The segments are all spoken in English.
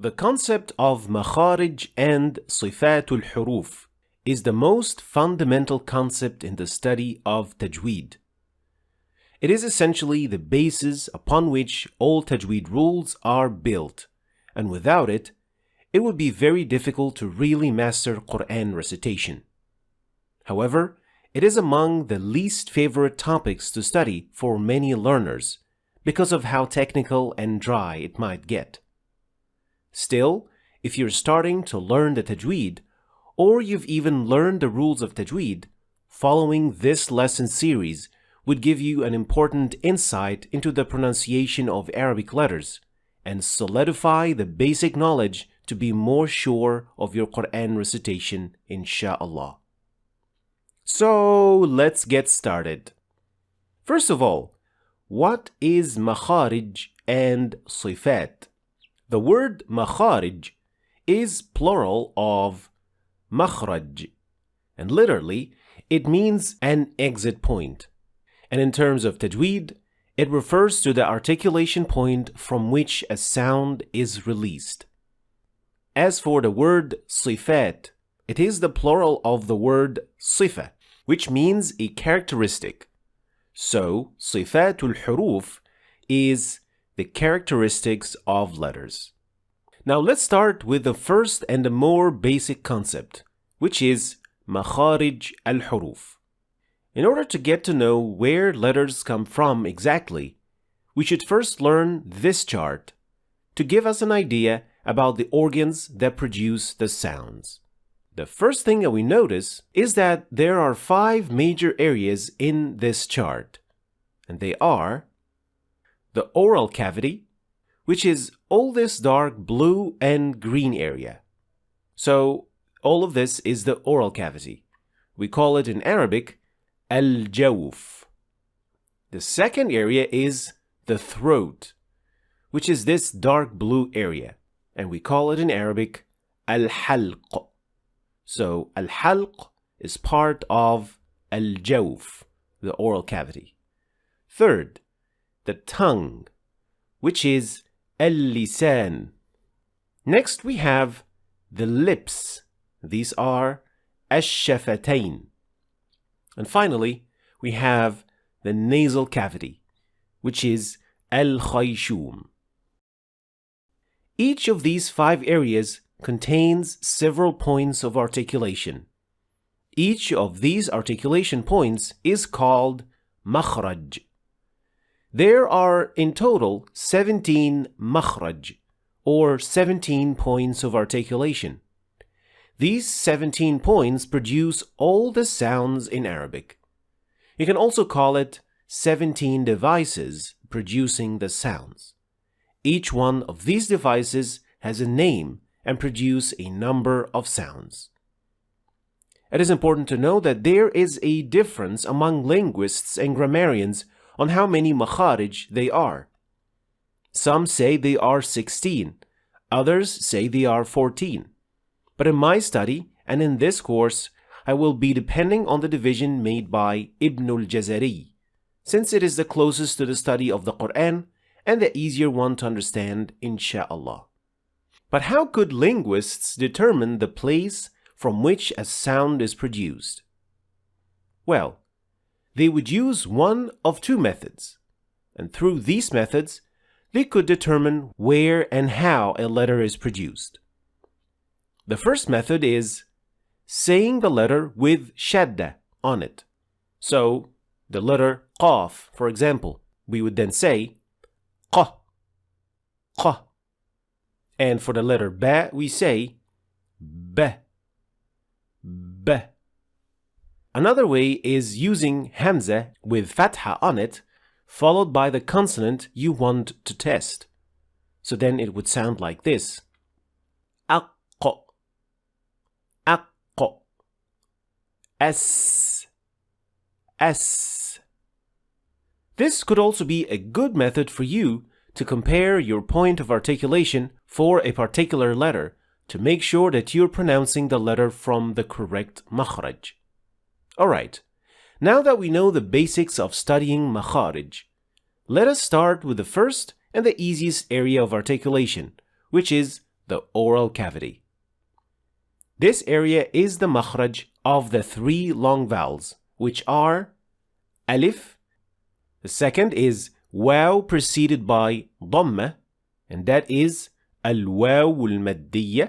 The concept of Makhraj and Sifatnya Huruf is the most fundamental concept in the study of tajwid. It is essentially the basis upon which all tajwid rules are built, and without it, it would be very difficult to really master Qur'an recitation. However, it is among the least favorite topics to study for many learners because of how technical and dry it might get. Still, if you're starting to learn the tajwid, or you've even learned the rules of tajwid, following this lesson series would give you an important insight into the pronunciation of Arabic letters and solidify the basic knowledge to be more sure of your Qur'an recitation, insha'Allah. So, let's get started. First of all, what is Makhraj and Sifat? The word Makhraj is plural of Makhraj, and literally, it means an exit point. And in terms of tajweed, it refers to the articulation point from which a sound is released. As for the word sifat, it is the plural of the word sifa, which means a characteristic. So, Sifatnya Huruf is the characteristics of letters. Now let's start with the first and the more basic concept, which is Makhraj al-Huruf. In order to get to know where letters come from exactly, we should first learn this chart to give us an idea about the organs that produce the sounds. The first thing that we notice is that there are 5 major areas in this chart, and they are the oral cavity, which is all this dark blue and green area. So all of this is the oral cavity. We call it in Arabic Al-Jauf. The second area is the throat, which is this dark blue area, and we call it in Arabic Al-Halq. So Al-Halq is part of Al-Jauf, the oral cavity. Third, the tongue, which is Al-Lisan. Next we have the lips. These are Asy-Syafatain. And finally, we have the nasal cavity, which is Al-Khaisyum. Each of these 5 areas contains several points of articulation. Each of these articulation points is called Makhraj. There are in total 17 Makhraj, or 17 points of articulation. These 17 points produce all the sounds in Arabic. You can also call it 17 devices producing the sounds. Each one of these devices has a name and produce a number of sounds. It is important to know that there is a difference among linguists and grammarians on how many makharij they are. Some say they are 16, others say they are 14. But in my study and in this course, I will be depending on the division made by Ibn al-Jazari, since it is the closest to the study of the Qur'an and the easier one to understand, insha'Allah. But how could linguists determine the place from which a sound is produced? Well, they would use one of 2 methods, and through these methods, they could determine where and how a letter is produced. The first method is saying the letter with shadda on it. So, the letter qaf, for example, we would then say qa, qa. And for the letter ba, we say ba, ba. Another way is using hamza with fatha on it, followed by the consonant you want to test. So then it would sound like this. Aqqa, aqqa, as, as. This could also be a good method for you to compare your point of articulation for a particular letter to make sure that you're pronouncing the letter from the correct makhraj. Alright, now that we know the basics of studying makharij, let us start with the first and the easiest area of articulation, which is the oral cavity. This area is the makhraj of the three long vowels, which are alif. The second is waw preceded by dhamma, and that is al-waw al-maddiyya.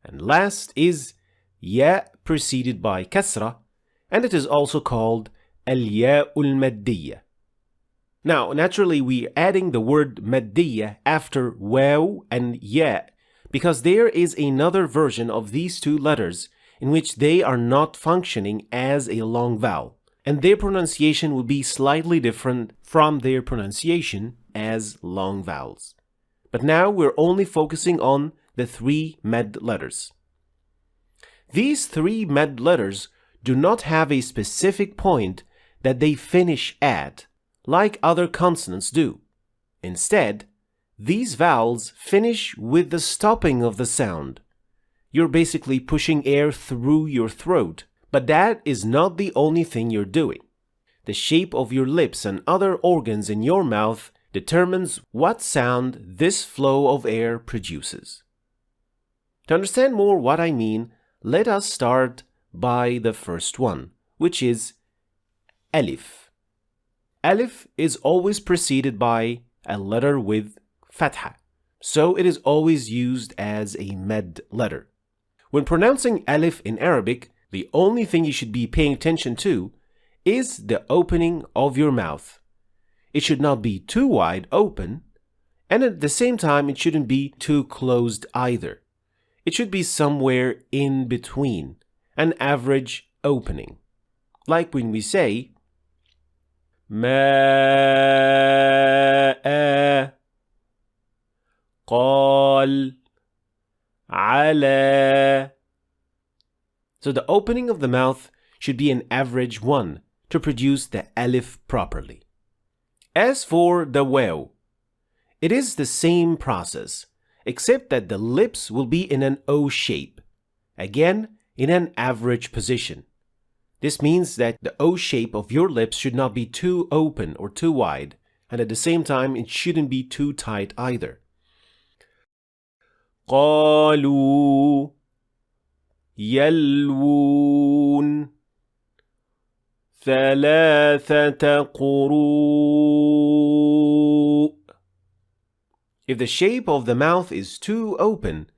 And last is ya preceded by kasra, and it is also called al-ya al-maddiyya. Now, naturally, we're adding the word maddiyya after waw and ya because there is another version of these two letters in which they are not functioning as a long vowel, and their pronunciation will be slightly different from their pronunciation as long vowels. But now we're only focusing on the three med letters. These three med letters do not have a specific point that they finish at, like other consonants do. Instead, these vowels finish with the stopping of the sound. You're basically pushing air through your throat, but that is not the only thing you're doing. The shape of your lips and other organs in your mouth determines what sound this flow of air produces. To understand more what I mean, let us start by the first one, which is alif. Alif is always preceded by a letter with fatha, so it is always used as a med letter. When pronouncing alif in Arabic, the only thing you should be paying attention to is the opening of your mouth. It should not be too wide open, and at the same time it shouldn't be too closed either. It should be somewhere in between, an average opening. Like when we say ما قال على. So the opening of the mouth should be an average one to produce the alif properly. As for the waw, it is the same process, except that the lips will be in an O shape, again in an average position. This means that the O shape of your lips should not be too open or too wide, and at the same time it shouldn't be too tight either. قالوا يلوون ثلاثة قروء. If the shape of the mouth is too open,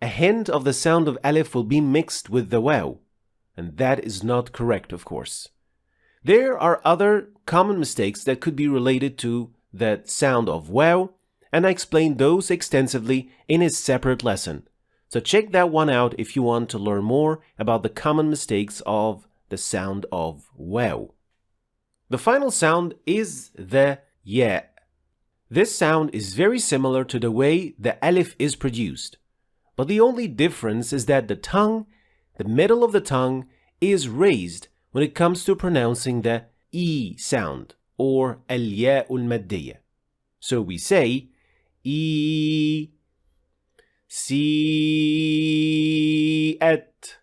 a hint of the sound of alif will be mixed with the waw, and that is not correct, of course. There are other common mistakes that could be related to the sound of waw, and I explained those extensively in a separate lesson. So check that one out if you want to learn more about the common mistakes of the sound of waw. The final sound is the ya. This sound is very similar to the way the alif is produced, but the only difference is that the tongue, the middle of the tongue, is raised when it comes to pronouncing the E sound, or al-ya al-maddiyya. So we say E, si, at,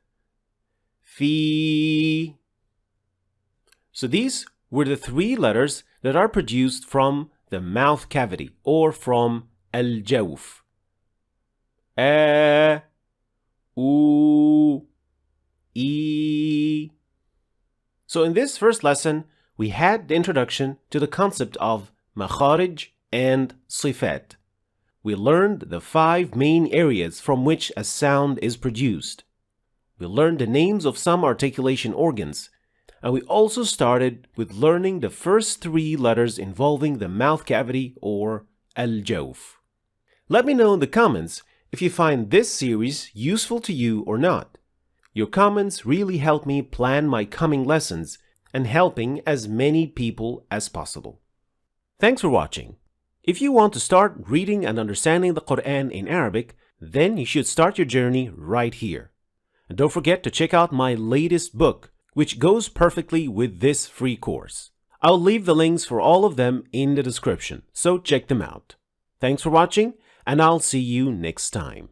fi. So these were the three letters that are produced from the mouth cavity, or from Al-Jauf. A, U, E. So in this first lesson, we had the introduction to the concept of Makhraj and Sifat. We learned the 5 main areas from which a sound is produced. We learned the names of some articulation organs, and we also started with learning the first 3 letters involving the mouth cavity, or Al-Jauf. Let me know in the comments if you find this series useful to you or not. Your comments really help me plan my coming lessons and helping as many people as possible. Thanks for watching. If you want to start reading and understanding the Qur'an in Arabic, then you should start your journey right here. And don't forget to check out my latest book, which goes perfectly with this free course. I'll leave the links for all of them in the description, so check them out. Thanks for watching, and I'll see you next time.